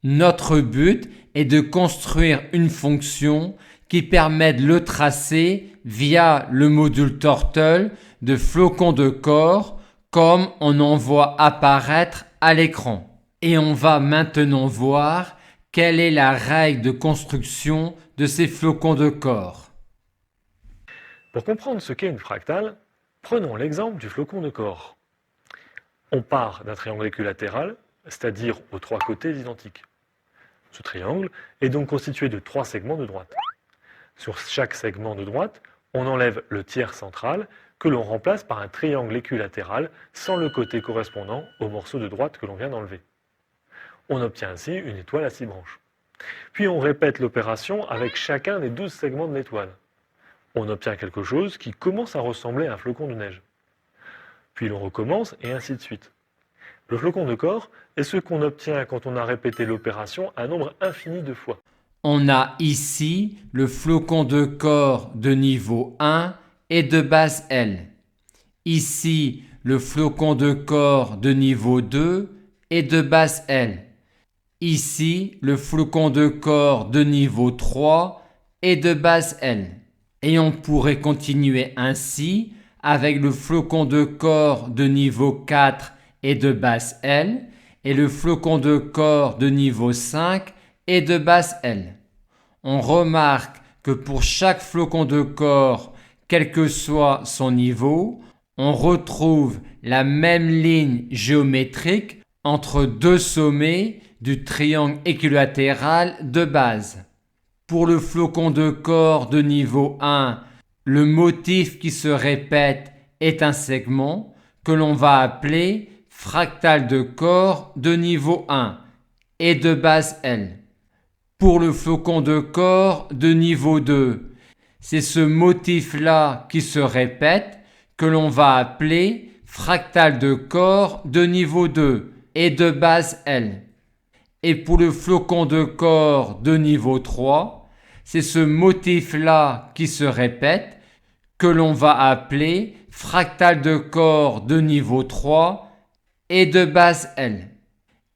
Notre but est de construire une fonction qui permet de le tracer via le module Turtle de flocons de corps comme on en voit apparaître à l'écran. Et on va maintenant voir quelle est la règle de construction de ces flocons de corps. Pour comprendre ce qu'est une fractale, prenons l'exemple du flocon de corps. On part d'un triangle équilatéral, c'est-à-dire aux 3 côtés identiques. Ce triangle est donc constitué de 3 segments de droite. Sur chaque segment de droite, on enlève le tiers central que l'on remplace par un triangle équilatéral sans le côté correspondant au morceau de droite que l'on vient d'enlever. On obtient ainsi une étoile à 6 branches. Puis on répète l'opération avec chacun des 12 segments de l'étoile. On obtient quelque chose qui commence à ressembler à un flocon de neige. Puis l'on recommence et ainsi de suite. Le flocon de corps est ce qu'on obtient quand on a répété l'opération un nombre infini de fois. On a ici le flocon de corps de niveau 1 et de base L. Ici, le flocon de corps de niveau 2 et de base L. Ici, le flocon de corps de niveau 3 et de base L. Et on pourrait continuer ainsi avec le flocon de corps de niveau 4 et de base L et le flocon de corps de niveau 5 et de base L. On remarque que pour chaque flocon de corps, quel que soit son niveau, on retrouve la même ligne géométrique entre 2 sommets du triangle équilatéral de base. Pour le flocon de corps de niveau 1, le motif qui se répète est un segment que l'on va appeler fractal de corps de niveau 1 et de base L. Pour le flocon de corps de niveau 2, c'est ce motif-là qui se répète que l'on va appeler fractal de corps de niveau 2 et de base L. Et pour le flocon de corps de niveau 3, c'est ce motif-là qui se répète que l'on va appeler fractal de corps de niveau 3 et de base L.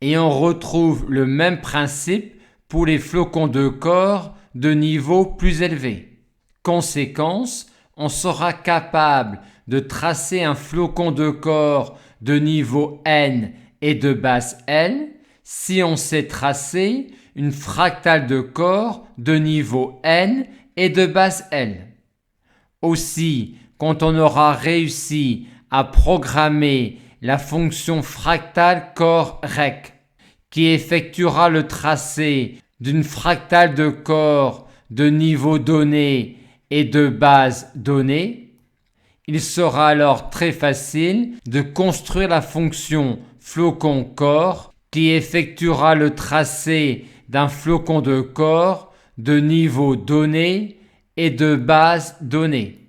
Et on retrouve le même principe pour les flocons de corps de niveau plus élevé. Conséquence, on sera capable de tracer un flocon de corps de niveau N et de base L si on sait tracer une fractale de corps de niveau N et de base L. Aussi, quand on aura réussi à programmer la fonction fractale corps rec, qui effectuera le tracé d'une fractale de corps de niveau donné et de base donnée, il sera alors très facile de construire la fonction flocon corps qui effectuera le tracé d'un flocon de corps de niveau donné et de base donnée.